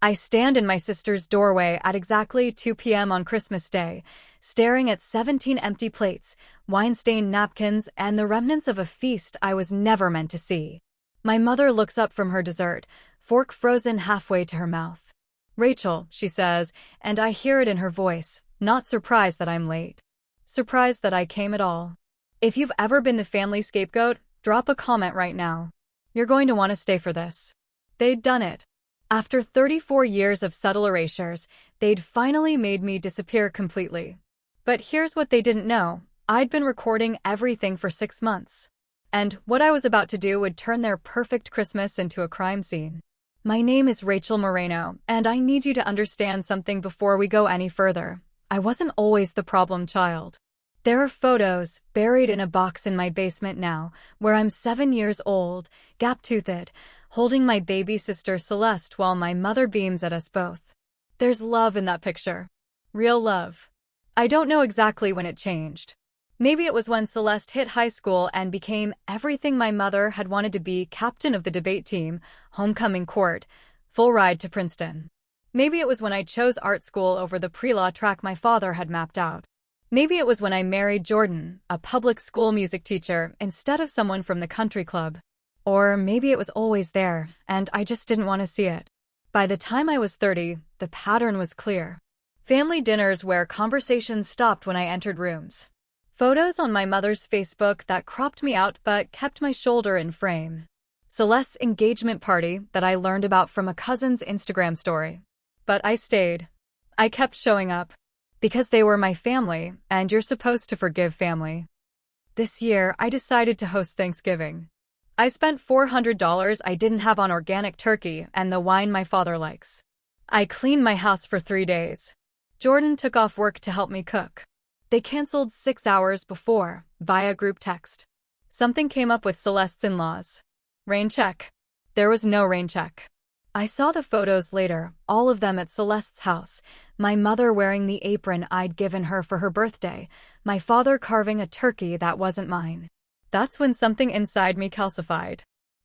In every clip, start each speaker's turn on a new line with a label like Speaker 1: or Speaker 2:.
Speaker 1: I stand in my sister's doorway at exactly 2 p.m. on Christmas Day, staring at 17 empty plates, wine-stained napkins, and the remnants of a feast I was never meant to see. My mother looks up from her dessert, fork frozen halfway to her mouth. "Rachel," she says, and I hear it in her voice, not surprised that I'm late. Surprised that I came at all. If you've ever been the family scapegoat, drop a comment right now. You're going to want to stay for this. They'd done it. After 34 years of subtle erasures, they'd finally made me disappear completely. But here's what they didn't know. I'd been recording everything for 6 months. And what I was about to do would turn their perfect Christmas into a crime scene. My name is Rachel Moreno, and I need you to understand something before we go any further. I wasn't always the problem child. There are photos buried in a box in my basement now, where I'm 7 years old, gap-toothed, holding my baby sister Celeste while my mother beams at us both. There's love in that picture. Real love. I don't know exactly when it changed. Maybe it was when Celeste hit high school and became everything my mother had wanted to be: captain of the debate team, homecoming court, full ride to Princeton. Maybe it was when I chose art school over the pre-law track my father had mapped out. Maybe it was when I married Jordan, a public school music teacher, instead of someone from the country club. Or maybe it was always there, and I just didn't want to see it. By the time I was 30, the pattern was clear. Family dinners where conversations stopped when I entered rooms. Photos on my mother's Facebook that cropped me out but kept my shoulder in frame. Celeste's engagement party that I learned about from a cousin's Instagram story. But I stayed. I kept showing up. Because they were my family, and you're supposed to forgive family. This year, I decided to host Thanksgiving. I spent $400 I didn't have on organic turkey and the wine my father likes. I cleaned my house for 3 days. Jordan took off work to help me cook. They canceled 6 hours before, via group text. Something came up with Celeste's in-laws. Rain check. There was no rain check. I saw the photos later, all of them at Celeste's house, my mother wearing the apron I'd given her for her birthday, my father carving a turkey that wasn't mine. That's when something inside me calcified.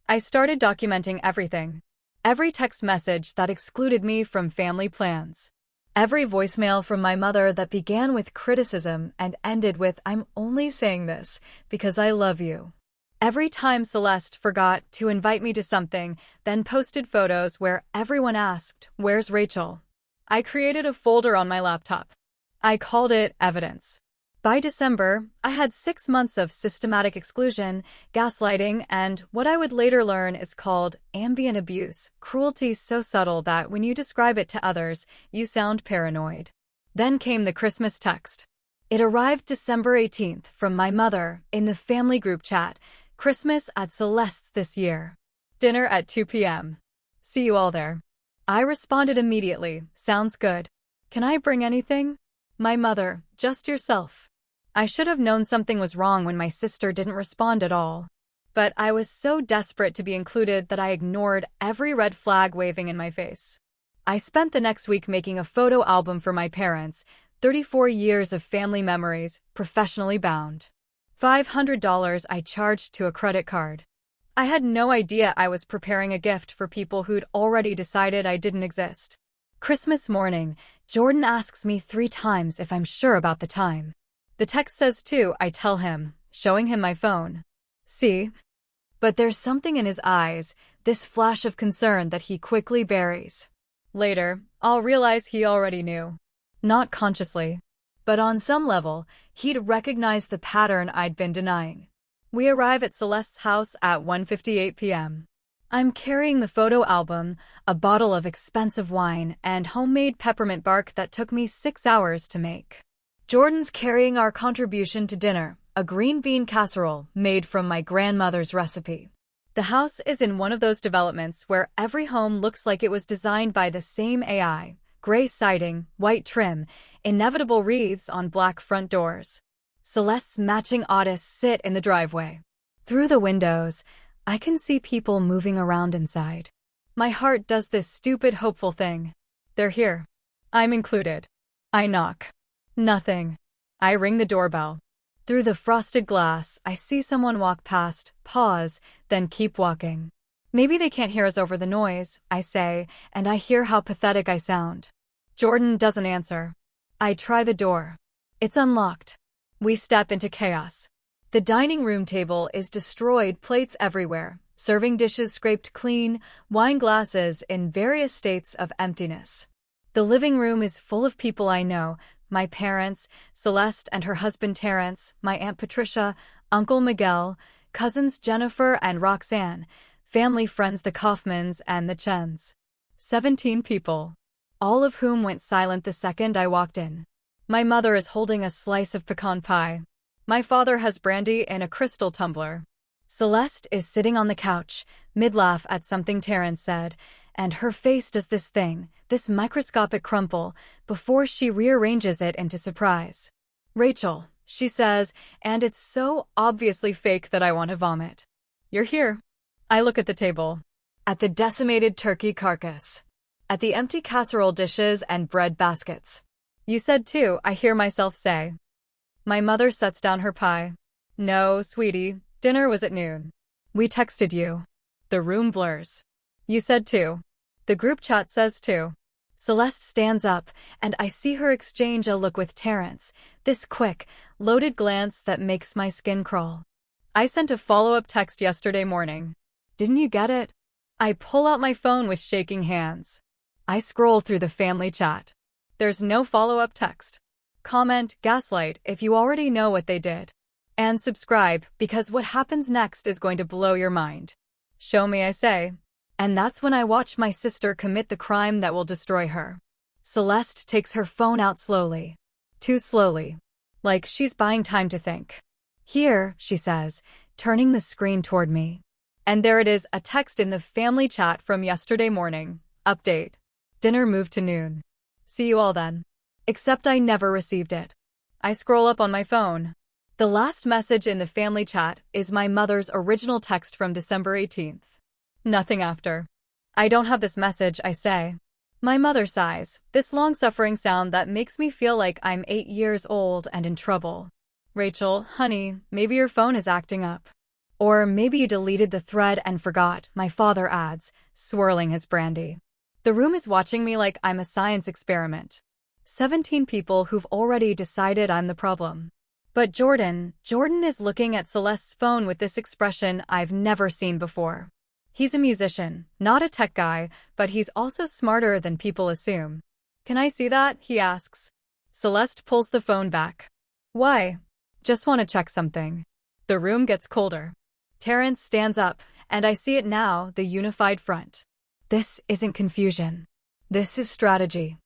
Speaker 1: I started documenting everything. Every text message that excluded me from family plans. Every voicemail from my mother that began with criticism and ended with "I'm only saying this because I love you." Every time Celeste forgot to invite me to something, then posted photos where everyone asked, "Where's Rachel?" I created a folder on my laptop. I called it Evidence. By December, I had 6 months of systematic exclusion, gaslighting, and what I would later learn is called ambient abuse, cruelty so subtle that when you describe it to others, you sound paranoid. Then came the Christmas text. It arrived December 18th from my mother in the family group chat. "Christmas at Celeste's this year. Dinner at 2 p.m. See you all there." I responded immediately, "Sounds good. Can I bring anything?" My mother, "Just yourself." I should have known something was wrong when my sister didn't respond at all. But I was so desperate to be included that I ignored every red flag waving in my face. I spent the next week making a photo album for my parents, 34 years of family memories, professionally bound. $500 I charged to a credit card. I had no idea I was preparing a gift for people who'd already decided I didn't exist. Christmas morning, Jordan asks me 3 times if I'm sure about the time. The text says 2, I tell him, showing him my phone. See? But there's something in his eyes, this flash of concern that he quickly buries. Later, I'll realize he already knew. Not consciously. But on some level, he'd recognized the pattern I'd been denying. We arrive at Celeste's house at 1:58 p.m. I'm carrying the photo album, a bottle of expensive wine, and homemade peppermint bark that took me 6 hours to make. Jordan's carrying our contribution to dinner, a green bean casserole made from my grandmother's recipe. The house is in one of those developments where every home looks like it was designed by the same AI. Gray siding, white trim, inevitable wreaths on black front doors. Celeste's matching Otis sit in the driveway. Through the windows, I can see people moving around inside. My heart does this stupid hopeful thing. They're here. I'm included. I knock. Nothing. I ring the doorbell. Through the frosted glass, I see someone walk past, pause, then keep walking. Maybe they can't hear us over the noise, I say, and I hear how pathetic I sound. Jordan doesn't answer. I try the door. It's unlocked. We step into chaos. The dining room table is destroyed, plates everywhere, serving dishes scraped clean, wine glasses in various states of emptiness. The living room is full of people I know, my parents, Celeste and her husband Terrence, my Aunt Patricia, Uncle Miguel, cousins Jennifer and Roxanne, family friends the Kaufmans and the Chens. 17 people, all of whom went silent the second I walked in. My mother is holding a slice of pecan pie. My father has brandy in a crystal tumbler. Celeste is sitting on the couch, mid-laugh at something Terrence said, and her face does this thing, this microscopic crumple, before she rearranges it into surprise. "Rachel," she says, and it's so obviously fake that I want to vomit. "You're here." I look at the table. At the decimated turkey carcass. At the empty casserole dishes and bread baskets. "You said too," I hear myself say. My mother sets down her pie. "No, sweetie, dinner was at noon. We texted you." The room blurs. "You said too." The group chat says too. Celeste stands up, and I see her exchange a look with Terrence, this quick, loaded glance that makes my skin crawl. "I sent a follow-up text yesterday morning. Didn't you get it?" I pull out my phone with shaking hands. I scroll through the family chat. There's no follow-up text. Comment, gaslight, if you already know what they did. And subscribe, because what happens next is going to blow your mind. Show me, I say. And that's when I watch my sister commit the crime that will destroy her. Celeste takes her phone out slowly. Too slowly. Like she's buying time to think. "Here," she says, turning the screen toward me. And there it is, a text in the family chat from yesterday morning. Update. Dinner moved to noon. See you all then. Except I never received it. I scroll up on my phone. The last message in the family chat is my mother's original text from December 18th. Nothing after. "I don't have this message," I say. My mother sighs, this long-suffering sound that makes me feel like I'm 8 years old and in trouble. "Rachel, honey, maybe your phone is acting up. Or maybe you deleted the thread and forgot," my father adds, swirling his brandy. The room is watching me like I'm a science experiment. 17 people who've already decided I'm the problem. But Jordan is looking at Celeste's phone with this expression I've never seen before. He's a musician, not a tech guy, but he's also smarter than people assume. "Can I see that?" he asks. Celeste pulls the phone back. "Why?" "Just want to check something." The room gets colder. Terrence stands up, and I see it now, the unified front. This isn't confusion. This is strategy.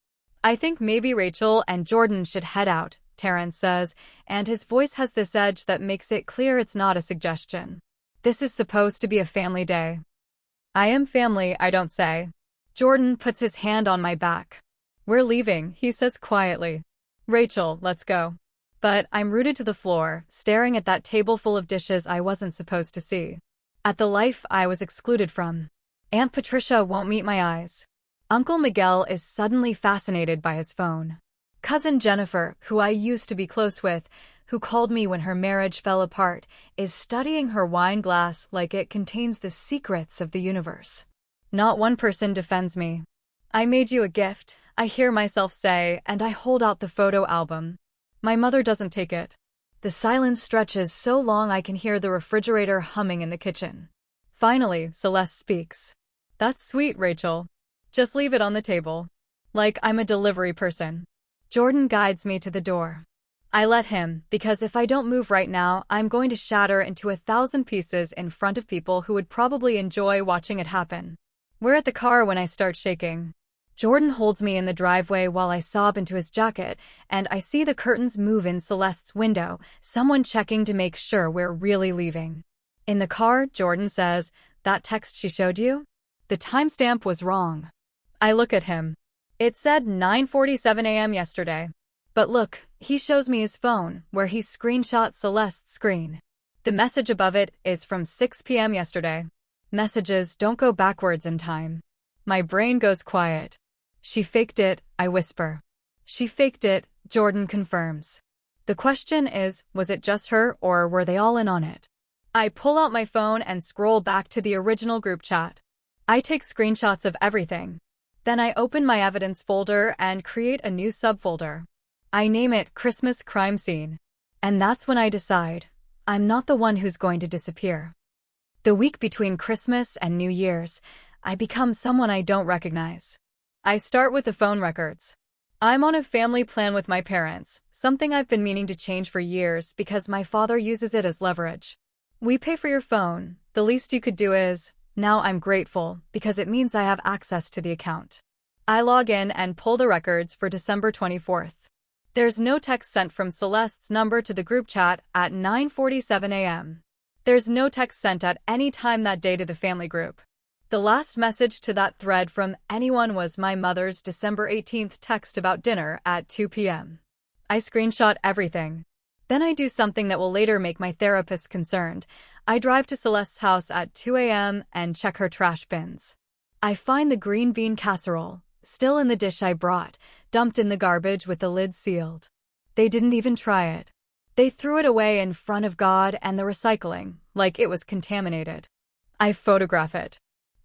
Speaker 1: "I think maybe Rachel and Jordan should head out," Terrence says, and his voice has this edge that makes it clear it's not a suggestion. This is supposed to be a family day. "I am family," I don't say. Jordan puts his hand on my back. "We're leaving," he says quietly. "Rachel, let's go." But I'm rooted to the floor, staring at that table full of dishes I wasn't supposed to see. At the life I was excluded from. Aunt Patricia won't meet my eyes. Uncle Miguel is suddenly fascinated by his phone. Cousin Jennifer, who I used to be close with, who called me when her marriage fell apart, is studying her wine glass like it contains the secrets of the universe. Not one person defends me. "I made you a gift," I hear myself say, and I hold out the photo album. My mother doesn't take it. The silence stretches so long I can hear the refrigerator humming in the kitchen. Finally, Celeste speaks. "That's sweet, Rachel. Just leave it on the table." Like I'm a delivery person. Jordan guides me to the door. I let him, because if I don't move right now, I'm going to shatter into 1,000 pieces in front of people who would probably enjoy watching it happen. We're at the car when I start shaking. Jordan holds me in the driveway while I sob into his jacket, and I see the curtains move in Celeste's window, someone checking to make sure we're really leaving. In the car, Jordan says, "That text she showed you? The timestamp was wrong." I look at him. It said 9:47 a.m. yesterday. But look, he shows me his phone, where he screenshot Celeste's screen. The message above it is from 6 p.m. yesterday. Messages don't go backwards in time. My brain goes quiet. "She faked it," I whisper. "She faked it," Jordan confirms. The question is, was it just her or were they all in on it? I pull out my phone and scroll back to the original group chat. I take screenshots of everything. Then I open my evidence folder and create a new subfolder. I name it Christmas Crime Scene. And that's when I decide, I'm not the one who's going to disappear. The week between Christmas and New Year's, I become someone I don't recognize. I start with the phone records. I'm on a family plan with my parents, something I've been meaning to change for years because my father uses it as leverage. We pay for your phone. The least you could do is, now I'm grateful because it means I have access to the account. I log in and pull the records for December 24th. There's no text sent from Celeste's number to the group chat at 9:47 a.m. There's no text sent at any time that day to the family group. The last message to that thread from anyone was my mother's December 18th text about dinner at 2 p.m. I screenshot everything. Then I do something that will later make my therapist concerned. I drive to Celeste's house at 2 a.m. and check her trash bins. I find the green bean casserole, still in the dish I brought, dumped in the garbage with the lid sealed. They didn't even try it. They threw it away in front of God and the recycling, like it was contaminated. I photograph it.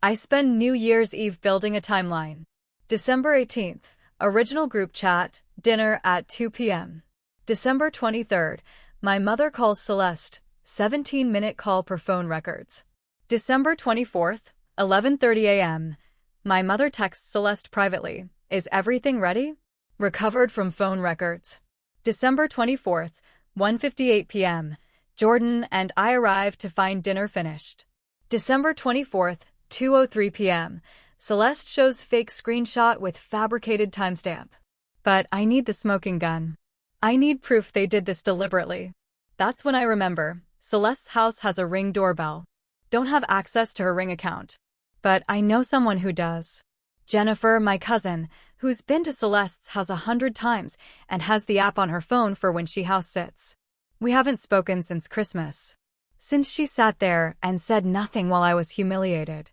Speaker 1: I spend New Year's Eve building a timeline. December 18th, original group chat, dinner at 2 p.m. December 23rd, my mother calls Celeste, 17-minute call per phone records. December 24th, 11:30 a.m. My mother texts Celeste privately, is everything ready? Recovered from phone records. December 24th, 1:58 p.m. Jordan and I arrived to find dinner finished. December 24th, 2:03 p.m. Celeste shows fake screenshot with fabricated timestamp. But I need the smoking gun. I need proof they did this deliberately. That's when I remember, Celeste's house has a Ring doorbell. Don't have access to her Ring account. But I know someone who does. Jennifer, my cousin, who's been to Celeste's house 100 times and has the app on her phone for when she house sits. We haven't spoken since Christmas. Since she sat there and said nothing while I was humiliated.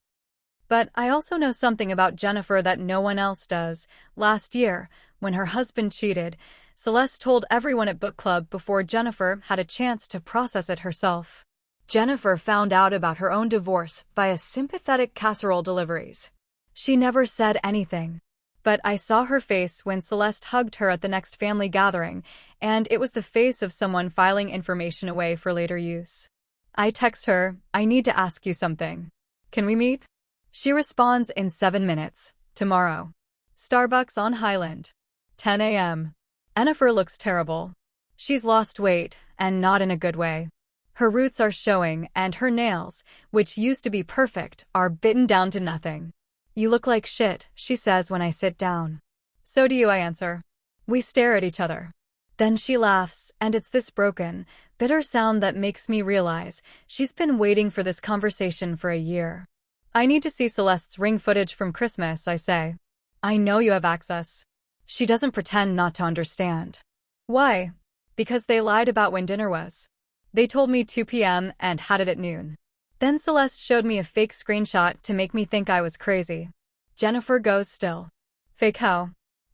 Speaker 1: But I also know something about Jennifer that no one else does. Last year, when her husband cheated, Celeste told everyone at book club before Jennifer had a chance to process it herself. Jennifer found out about her own divorce via sympathetic casserole deliveries. She never said anything. But I saw her face when Celeste hugged her at the next family gathering, and it was the face of someone filing information away for later use. I text her, I need to ask you something. Can we meet? She responds in 7 minutes. Tomorrow. Starbucks on Highland. 10 a.m. Jennifer looks terrible. She's lost weight, and not in a good way. Her roots are showing, and her nails, which used to be perfect, are bitten down to nothing. You look like shit, she says when I sit down. So do you, I answer. We stare at each other. Then she laughs, and it's this broken, bitter sound that makes me realize she's been waiting for this conversation for a year. I need to see Celeste's Ring footage from Christmas, I say. I know you have access. She doesn't pretend not to understand. Why? Because they lied about when dinner was. They told me 2 p.m. and had it at noon. Then Celeste showed me a fake screenshot to make me think I was crazy. Jennifer goes still. Fake how?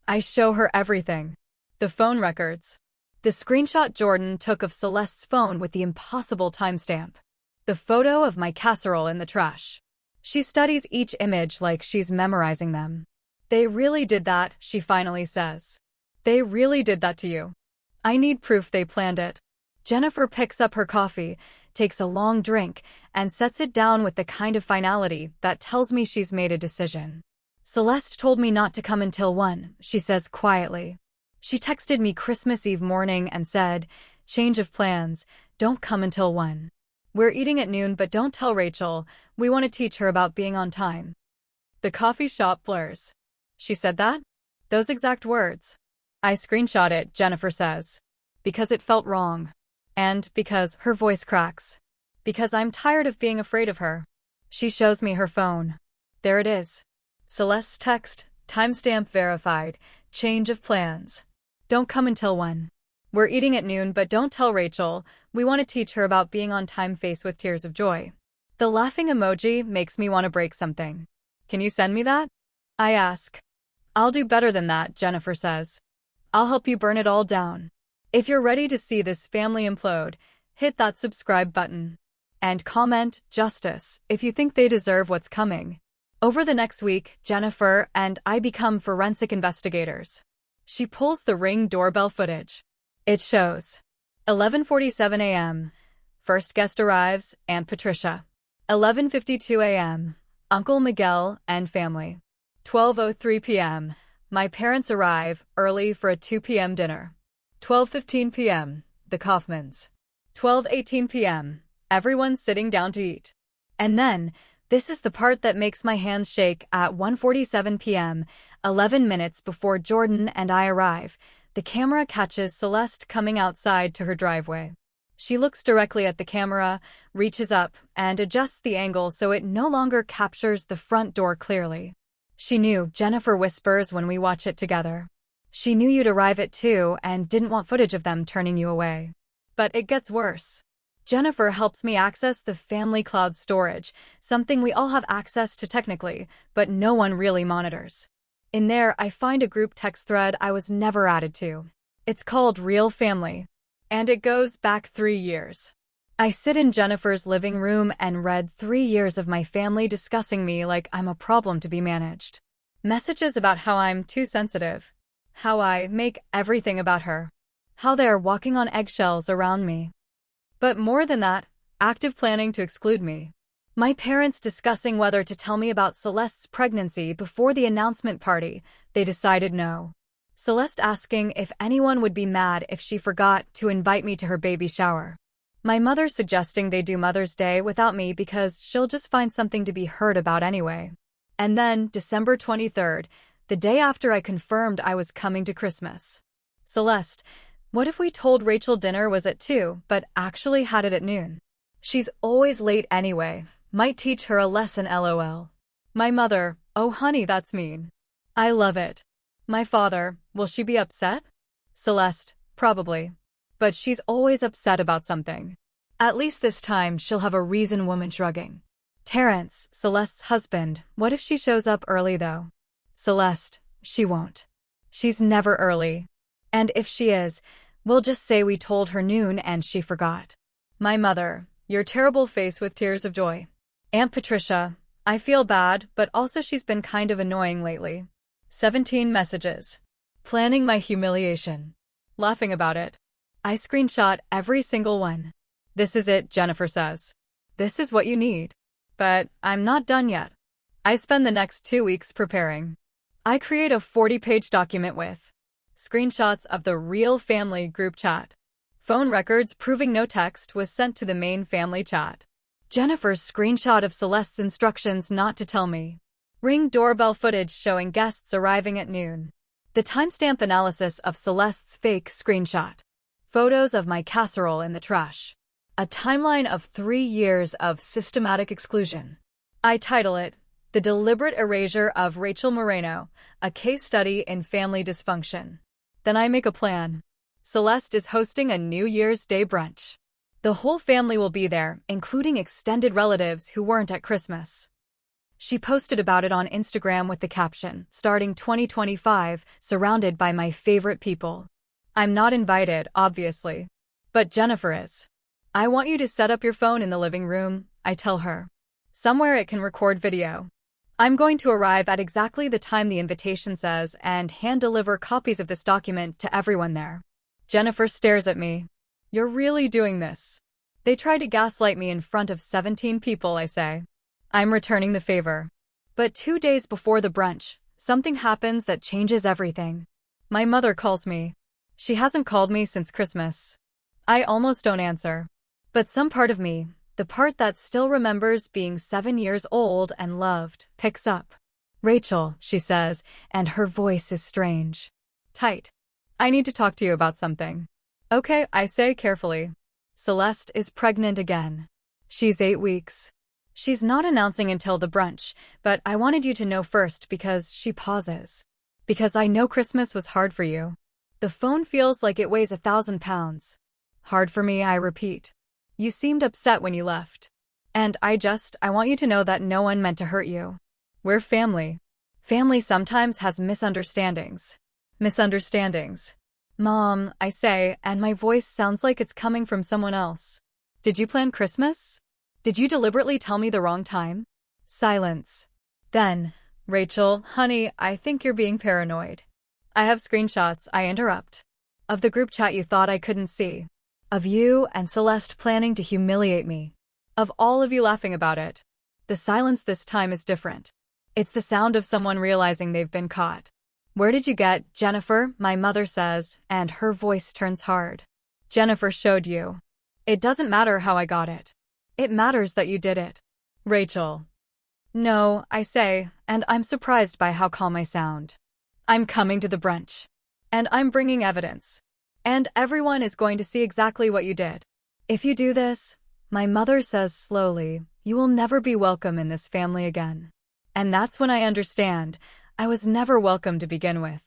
Speaker 1: I show her everything. The phone records. The screenshot Jordan took of Celeste's phone with the impossible timestamp. The photo of my casserole in the trash. She studies each image like she's memorizing them. They really did that, she finally says. They really did that to you. I need proof they planned it. Jennifer picks up her coffee, takes a long drink, and sets it down with the kind of finality that tells me she's made a decision. Celeste told me not to come until 1, she says quietly. She texted me Christmas Eve morning and said, change of plans, don't come until 1. We're eating at noon, but don't tell Rachel, we want to teach her about being on time. The coffee shop blurs. She said that? Those exact words. I screenshot it, Jennifer says. Because it felt wrong. And because her voice cracks. Because I'm tired of being afraid of her. She shows me her phone. There it is. Celeste's text, timestamp verified, change of plans. Don't come until 1. We're eating at noon, but don't tell Rachel, we want to teach her about being on time, face with tears of joy. The laughing emoji makes me want to break something. Can you send me that? I ask. I'll do better than that, Jennifer says. I'll help you burn it all down. If you're ready to see this family implode, hit that subscribe button. and comment justice if you think they deserve what's coming. Over the next week, Jennifer and I become forensic investigators. She pulls the Ring doorbell footage. It shows 11:47 a.m. First guest arrives, Aunt Patricia. 11:52 a.m. Uncle Miguel and family. 12:03 p.m. My parents arrive early for a 2 p.m. dinner. 12:15 p.m. The Kaufmans. 12:18 p.m. Everyone's sitting down to eat. And then, this is the part that makes my hands shake at 1:47 p.m., 11 minutes before Jordan and I arrive. The camera catches Celeste coming outside to her driveway. She looks directly at the camera, reaches up, and adjusts the angle so it no longer captures the front door clearly. She knew, Jennifer whispers when we watch it together. She knew you'd arrive at 2 and didn't want footage of them turning you away. But it gets worse. Jennifer helps me access the family cloud storage, something we all have access to technically, but no one really monitors. In there, I find a group text thread I was never added to. It's called Real Family, and it goes back 3 years. I sit in Jennifer's living room and read 3 years of my family discussing me like I'm a problem to be managed. Messages about how I'm too sensitive, how I make everything about her, how they're walking on eggshells around me. But more than that, active planning to exclude me. My parents discussing whether to tell me about Celeste's pregnancy before the announcement party. They decided no. Celeste asking if anyone would be mad if she forgot to invite me to her baby shower. My mother suggesting they do Mother's Day without me because she'll just find something to be heard about anyway. And then, December 23rd, the day after I confirmed I was coming to Christmas. Celeste, what if we told Rachel dinner was at 2, but actually had it at noon? She's always late anyway. Might teach her a lesson, lol. My mother, oh honey, that's mean. I love it. My father, will she be upset? Celeste, probably. But she's always upset about something. At least this time she'll have a reason, woman shrugging. Terrence, Celeste's husband, what if she shows up early though? Celeste, she won't. She's never early. And if she is, we'll just say we told her noon and she forgot. My mother, your terrible face with tears of joy. Aunt Patricia, I feel bad, but also she's been kind of annoying lately. 17 messages. Planning my humiliation. Laughing about it. I screenshot every single one. This is it, Jennifer says. This is what you need. But I'm not done yet. I spend the next 2 weeks preparing. I create a 40-page document with screenshots of the Real Family group chat. Phone records proving no text was sent to the main family chat. Jennifer's screenshot of Celeste's instructions not to tell me. Ring doorbell footage showing guests arriving at noon. The timestamp analysis of Celeste's fake screenshot. Photos of my casserole in the trash. A timeline of 3 years of systematic exclusion. I title it, The Deliberate Erasure of Rachel Moreno, a Case Study in Family Dysfunction. Then I make a plan. Celeste is hosting a New Year's Day brunch. The whole family will be there, including extended relatives who weren't at Christmas. She posted about it on Instagram with the caption, starting 2025, surrounded by my favorite people. I'm not invited, obviously. But Jennifer is. I want you to set up your phone in the living room, I tell her. Somewhere it can record video. I'm going to arrive at exactly the time the invitation says and hand-deliver copies of this document to everyone there. Jennifer stares at me. You're really doing this. They try to gaslight me in front of 17 people, I say. I'm returning the favor. But 2 days before the brunch, something happens that changes everything. My mother calls me. She hasn't called me since Christmas. I almost don't answer. But some part of me, the part that still remembers being 7 years old and loved, picks up. Rachel, she says, and her voice is strange. Tight. I need to talk to you about something. Okay, I say carefully. Celeste is pregnant again. She's 8 weeks. She's not announcing until the brunch, but I wanted you to know first because she pauses. Because I know Christmas was hard for you. The phone feels like it weighs 1,000 pounds. Hard for me, I repeat. You seemed upset when you left. And I want you to know that no one meant to hurt you. We're family. Family sometimes has misunderstandings. Misunderstandings. Mom, I say, and my voice sounds like it's coming from someone else. Did you plan Christmas? Did you deliberately tell me the wrong time? Silence. Then, Rachel, honey, I think you're being paranoid. I have screenshots, I interrupt. Of the group chat you thought I couldn't see. Of you and Celeste planning to humiliate me. Of all of you laughing about it. The silence this time is different. It's the sound of someone realizing they've been caught. Where did you get, Jennifer? My mother says, and her voice turns hard. Jennifer showed you. It doesn't matter how I got it. It matters that you did it. Rachel. No, I say, and I'm surprised by how calm I sound. I'm coming to the brunch. And I'm bringing evidence. And everyone is going to see exactly what you did. If you do this, my mother says slowly, you will never be welcome in this family again. And that's when I understand, I was never welcome to begin with.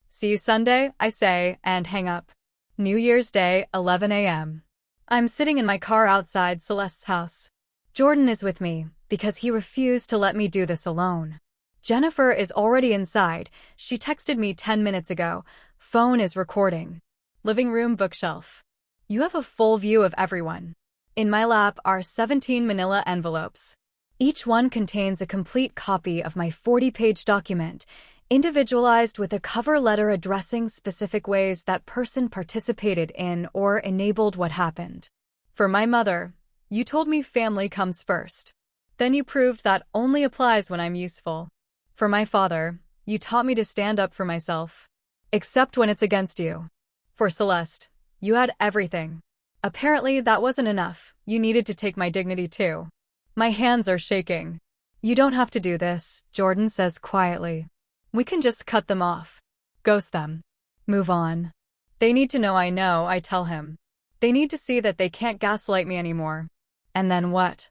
Speaker 1: See you Sunday, I say, and hang up. New Year's Day, 11 a.m. I'm sitting in my car outside Celeste's house. Jordan is with me, because he refused to let me do this alone. Jennifer is already inside. She texted me 10 minutes ago. Phone is recording. Living room bookshelf. You have a full view of everyone. In my lap are 17 manila envelopes. Each one contains a complete copy of my 40-page document, individualized with a cover letter addressing specific ways that person participated in or enabled what happened. For my mother, you told me family comes first. Then you proved that only applies when I'm useful. For my father, you taught me to stand up for myself. Except when it's against you. For Celeste, you had everything. Apparently that wasn't enough. You needed to take my dignity too. My hands are shaking. You don't have to do this, Jordan says quietly. We can just cut them off. Ghost them. Move on. They need to know, I tell him. They need to see that they can't gaslight me anymore. And then what?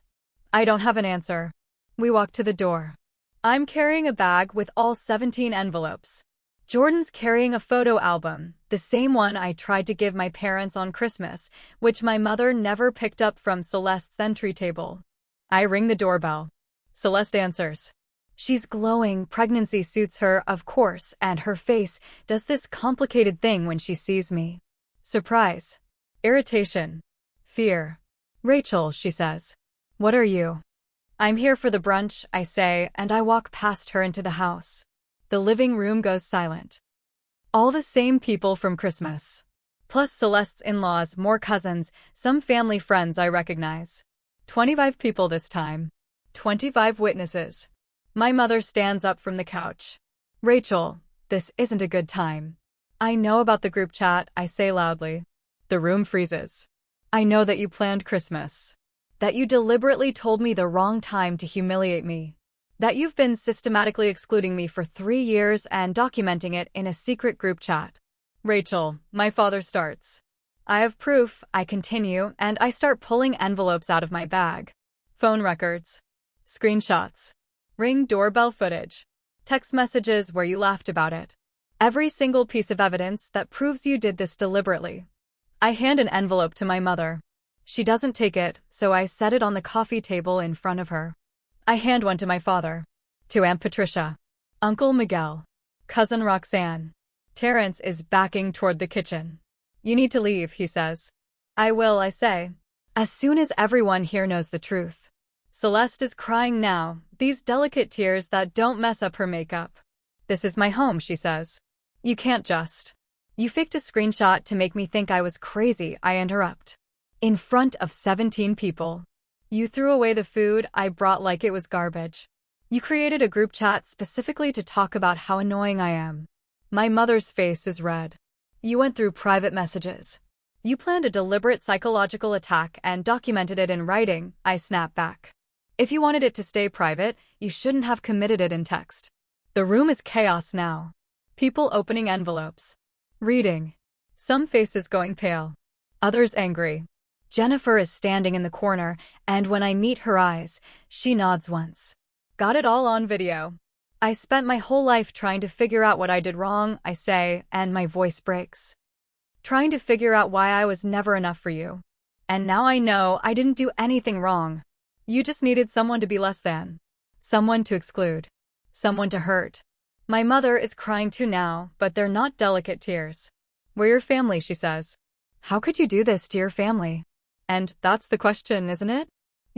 Speaker 1: I don't have an answer. We walk to the door. I'm carrying a bag with all 17 envelopes. Jordan's carrying a photo album, the same one I tried to give my parents on Christmas, which my mother never picked up from Celeste's entry table. I ring the doorbell. Celeste answers. She's glowing, pregnancy suits her, of course, and her face does this complicated thing when she sees me. Surprise. Irritation. Fear. Rachel, she says. What are you? I'm here for the brunch, I say, and I walk past her into the house. The living room goes silent. All the same people from Christmas. Plus Celeste's in-laws, more cousins, some family friends I recognize. 25 people this time. 25 witnesses. My mother stands up from the couch. Rachel, this isn't a good time. I know about the group chat, I say loudly. The room freezes. I know that you planned Christmas. That you deliberately told me the wrong time to humiliate me. That you've been systematically excluding me for 3 years and documenting it in a secret group chat. Rachel, my father starts. I have proof, I continue, and I start pulling envelopes out of my bag. Phone records. Screenshots. Ring doorbell footage. Text messages where you laughed about it. Every single piece of evidence that proves you did this deliberately. I hand an envelope to my mother. She doesn't take it, so I set it on the coffee table in front of her. I hand one to my father. To Aunt Patricia. Uncle Miguel. Cousin Roxanne. Terrence is backing toward the kitchen. You need to leave, he says. I will, I say. As soon as everyone here knows the truth. Celeste is crying now, these delicate tears that don't mess up her makeup. This is my home, she says. You can't just. You faked a screenshot to make me think I was crazy, I interrupt. In front of 17 people. You threw away the food I brought like it was garbage. You created a group chat specifically to talk about how annoying I am. My mother's face is red. You went through private messages. You planned a deliberate psychological attack and documented it in writing, I snap back. If you wanted it to stay private, you shouldn't have committed it in text. The room is chaos now. People opening envelopes. Reading. Some faces going pale. Others angry. Jennifer is standing in the corner, and when I meet her eyes, she nods once. Got it all on video. I spent my whole life trying to figure out what I did wrong, I say, and my voice breaks. Trying to figure out why I was never enough for you. And now I know I didn't do anything wrong. You just needed someone to be less than. Someone to exclude. Someone to hurt. My mother is crying too now, but they're not delicate tears. We're your family, she says. How could you do this to your family? And that's the question, isn't it?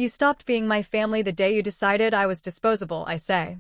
Speaker 1: You stopped being my family the day you decided I was disposable, I say.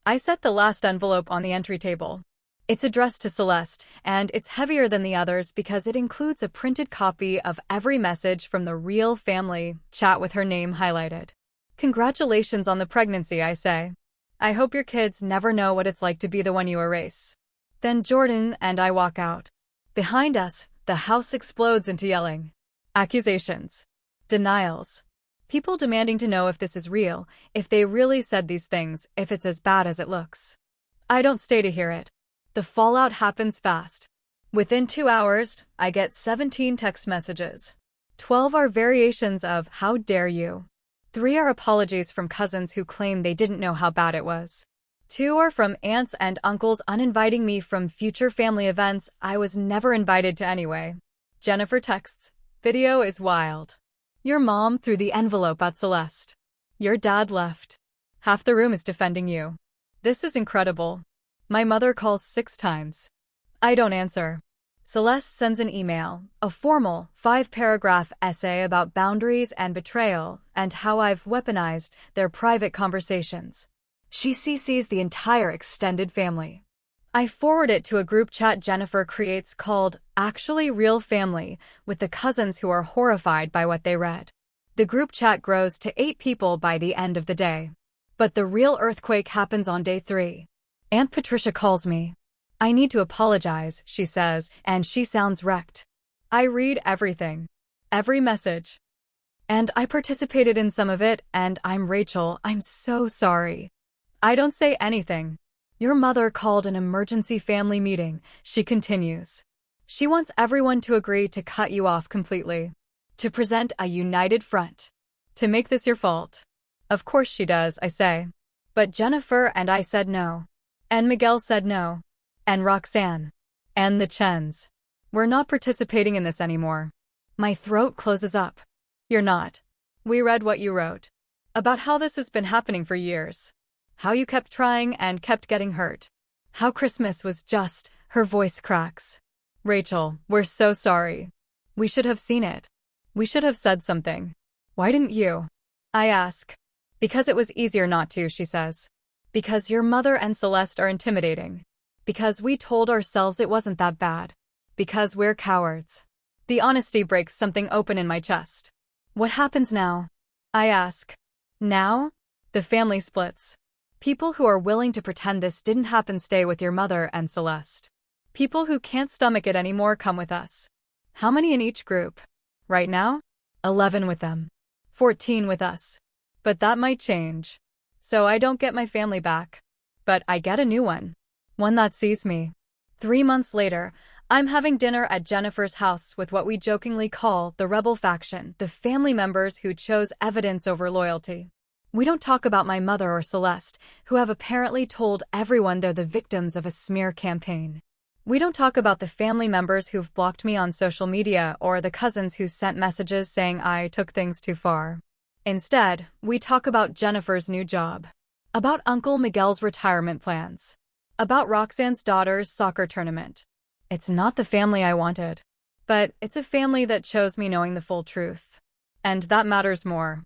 Speaker 1: I set the last envelope on the entry table. It's addressed to Celeste, and it's heavier than the others because it includes a printed copy of every message from the real family chat with her name highlighted. Congratulations on the pregnancy, I say. I hope your kids never know what it's like to be the one you erase. Then Jordan and I walk out. Behind us, the house explodes into yelling. Accusations. Denials. People demanding to know if this is real, if they really said these things, if it's as bad as it looks. I don't stay to hear it. The fallout happens fast. Within 2 hours, I get 17 text messages. 12 are variations of "How dare you?" 3 are apologies from cousins who claim they didn't know how bad it was. 2 are from aunts and uncles uninviting me from future family events I was never invited to anyway. Jennifer texts, "Video is wild. Your mom threw the envelope at Celeste. Your dad left. Half the room is defending you. This is incredible." My mother calls 6 times. I don't answer. Celeste sends an email, a formal 5-paragraph essay about boundaries and betrayal and how I've weaponized their private conversations. She CCs the entire extended family. I forward it to a group chat Jennifer creates called Actually Real Family with the cousins who are horrified by what they read. The group chat grows to 8 people by the end of the day. But the real earthquake happens on day 3. Aunt Patricia calls me. I need to apologize, she says, and she sounds wrecked. I read everything. Every message. And I participated in some of it, and I'm Rachel, I'm so sorry. I don't say anything. Your mother called an emergency family meeting, she continues. She wants everyone to agree to cut you off completely. To present a united front. To make this your fault. Of course she does, I say. But Jennifer and I said no. And Miguel said no. And Roxanne. And the Chens. We're not participating in this anymore. My throat closes up. You're not. We read what you wrote. About how this has been happening for years. How you kept trying and kept getting hurt. How Christmas was just, her voice cracks. Rachel, we're so sorry. We should have seen it. We should have said something. Why didn't you? I ask. Because it was easier not to, she says. Because your mother and Celeste are intimidating. Because we told ourselves it wasn't that bad. Because we're cowards. The honesty breaks something open in my chest. What happens now? I ask. Now? The family splits. People who are willing to pretend this didn't happen stay with your mother and Celeste. People who can't stomach it anymore come with us. How many in each group? Right now? 11 with them. 14 with us. But that might change. So I don't get my family back. But I get a new one. One that sees me. 3 months later, I'm having dinner at Jennifer's house with what we jokingly call the rebel faction, the family members who chose evidence over loyalty. We don't talk about my mother or Celeste, who have apparently told everyone they're the victims of a smear campaign. We don't talk about the family members who've blocked me on social media or the cousins who sent messages saying I took things too far. Instead, we talk about Jennifer's new job. About Uncle Miguel's retirement plans. About Roxanne's daughter's soccer tournament. It's not the family I wanted. But it's a family that chose me knowing the full truth. And that matters more.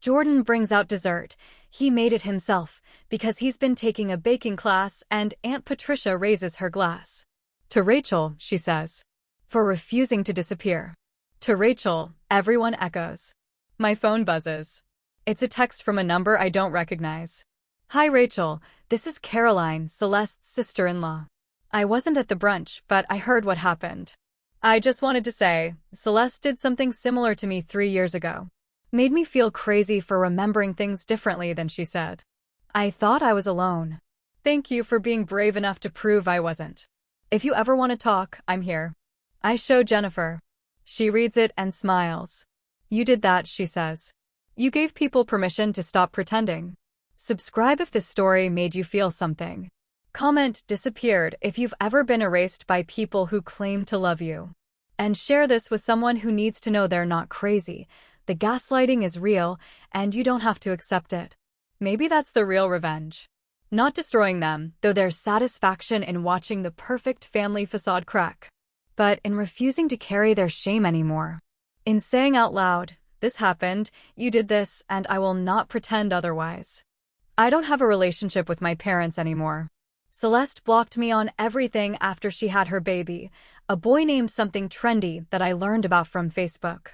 Speaker 1: Jordan brings out dessert. He made it himself, because he's been taking a baking class and Aunt Patricia raises her glass. To Rachel, she says. For refusing to disappear. To Rachel, everyone echoes. My phone buzzes. It's a text from a number I don't recognize. Hi Rachel, this is Caroline, Celeste's sister-in-law. I wasn't at the brunch, but I heard what happened. I just wanted to say, Celeste did something similar to me 3 years ago. Made me feel crazy for remembering things differently than she said. I thought I was alone. Thank you for being brave enough to prove I wasn't. If you ever want to talk, I'm here. I show Jennifer. She reads it and smiles. You did that, she says. You gave people permission to stop pretending. Subscribe if this story made you feel something. Comment disappeared if you've ever been erased by people who claim to love you. And share this with someone who needs to know they're not crazy. The gaslighting is real, and you don't have to accept it. Maybe that's the real revenge. Not destroying them, though there's satisfaction in watching the perfect family facade crack. But in refusing to carry their shame anymore. In saying out loud, This happened, you did this, and I will not pretend otherwise. I don't have a relationship with my parents anymore. Celeste blocked me on everything after she had her baby, a boy named something trendy that I learned about from Facebook.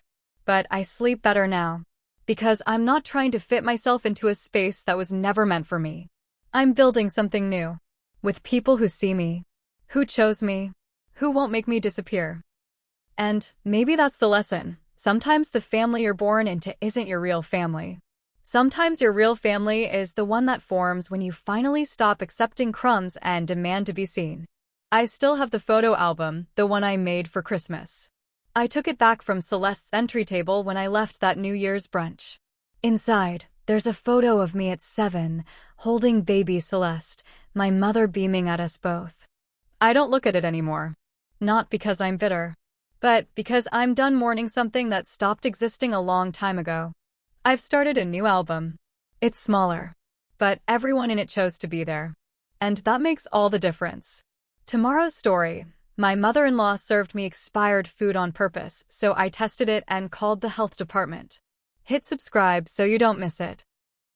Speaker 1: But I sleep better now, because I'm not trying to fit myself into a space that was never meant for me. I'm building something new, with people who see me, who chose me, who won't make me disappear. And maybe that's the lesson. Sometimes the family you're born into isn't your real family. Sometimes your real family is the one that forms when you finally stop accepting crumbs and demand to be seen. I still have the photo album, the one I made for Christmas. I took it back from Celeste's entry table when I left that New Year's brunch. Inside, there's a photo of me at 7, holding baby Celeste, my mother beaming at us both. I don't look at it anymore. Not because I'm bitter, but because I'm done mourning something that stopped existing a long time ago. I've started a new album. It's smaller, but everyone in it chose to be there. And that makes all the difference. Tomorrow's story. My mother-in-law served me expired food on purpose, so I tested it and called the health department. Hit subscribe so you don't miss it.